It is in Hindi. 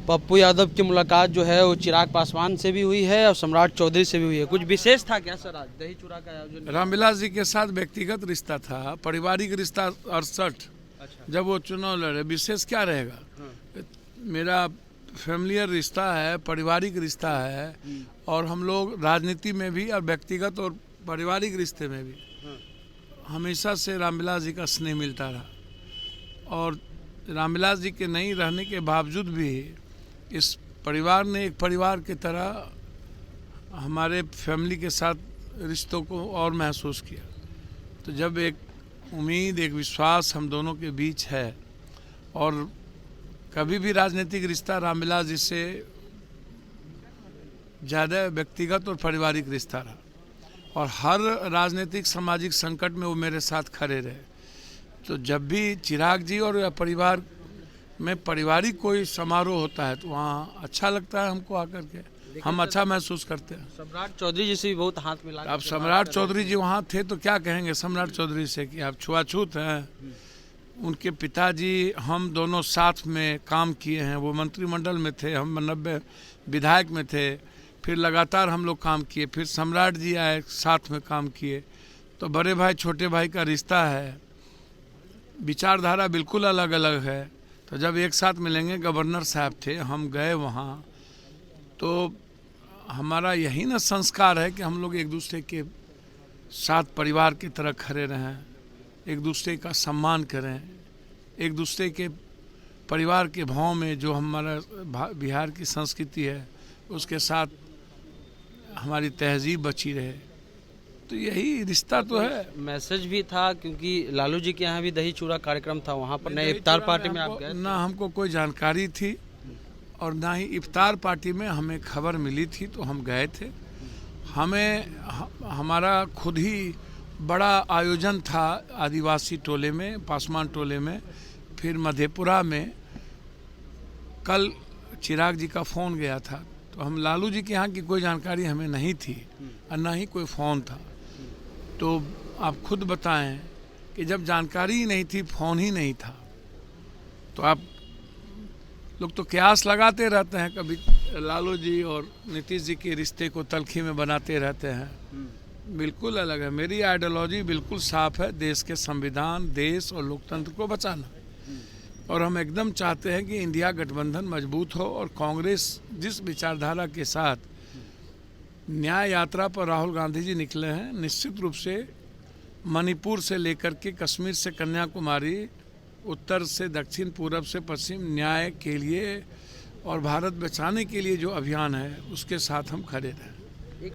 पप्पू यादव की मुलाकात जो है वो चिराग पासवान से भी हुई है और सम्राट चौधरी से भी हुई है। कुछ विशेष था क्या सर आज दही चूड़ा का आयोजन? रामविलास जी के साथ व्यक्तिगत रिश्ता था, पारिवारिक रिश्ता 68। अच्छा। जब वो चुनाव लड़े, विशेष क्या रहेगा? मेरा फैमिलियर रिश्ता है, पारिवारिक रिश्ता है, और हम लोग राजनीति में भी और व्यक्तिगत और पारिवारिक रिश्ते में भी हमेशा से रामविलास जी का स्नेह मिलता रहा। और रामविलास जी के नहीं रहने के बावजूद भी इस परिवार ने एक परिवार की तरह हमारे फैमिली के साथ रिश्तों को और महसूस किया। तो जब एक उम्मीद, एक विश्वास हम दोनों के बीच है, और कभी भी राजनीतिक रिश्ता रामविलास जी से ज़्यादा व्यक्तिगत और पारिवारिक रिश्ता रहा, और हर राजनीतिक सामाजिक संकट में वो मेरे साथ खड़े रहे। तो जब भी चिराग जी और परिवार में पारिवारिक कोई समारोह होता है तो वहाँ अच्छा लगता है हमको आकर के, हम अच्छा महसूस करते हैं। सम्राट चौधरी जी से भी बहुत हाथ मिला। अब सम्राट चौधरी जी वहाँ थे तो क्या कहेंगे सम्राट चौधरी से कि आप छुआछूत हैं। उनके पिताजी, हम दोनों साथ में काम किए हैं, वो मंत्रिमंडल में थे, हम 90 विधायक में थे, फिर लगातार हम लोग काम किए, फिर सम्राट जी आए, साथ में काम किए। तो बड़े भाई छोटे भाई का रिश्ता है, विचारधारा बिल्कुल अलग अलग है। तो जब एक साथ मिलेंगे, गवर्नर साहब थे, हम गए वहाँ, तो हमारा यही ना संस्कार है कि हम लोग एक दूसरे के साथ परिवार की तरह खड़े रहें, एक दूसरे का सम्मान करें, एक दूसरे के परिवार के भाव में जो हमारा बिहार की संस्कृति है उसके साथ हमारी तहजीब बची रहे। तो यही रिश्ता तो है। मैसेज भी था क्योंकि लालू जी के यहाँ भी दही चूड़ा कार्यक्रम था, वहाँ पर नए इफ्तार पार्टी में आप गए? ना हमको कोई जानकारी थी और ना ही इफ्तार पार्टी में हमें खबर मिली थी, तो हम गए थे। हमारा खुद ही बड़ा आयोजन था आदिवासी टोले में, पासवान टोले में, फिर मधेपुरा में। कल चिराग जी का फ़ोन गया था, तो हम लालू जी के यहाँ की कोई जानकारी हमें नहीं थी और ना ही कोई फ़ोन था। तो आप खुद बताएं कि जब जानकारी ही नहीं थी, फ़ोन ही नहीं था, तो आप लोग तो कयास लगाते रहते हैं, कभी लालू जी और नीतीश जी के रिश्ते को तलखी में बनाते रहते हैं। बिल्कुल अलग है। मेरी आइडियोलॉजी बिल्कुल साफ है, देश के संविधान, देश और लोकतंत्र को बचाना। और हम एकदम चाहते हैं कि इंडिया गठबंधन मजबूत हो, और कांग्रेस जिस विचारधारा के साथ न्याय यात्रा पर राहुल गांधी जी निकले हैं, निश्चित रूप से मणिपुर से लेकर के कश्मीर से कन्याकुमारी, उत्तर से दक्षिण, पूरब से पश्चिम, न्याय के लिए और भारत बचाने के लिए जो अभियान है उसके साथ हम खड़े रहें।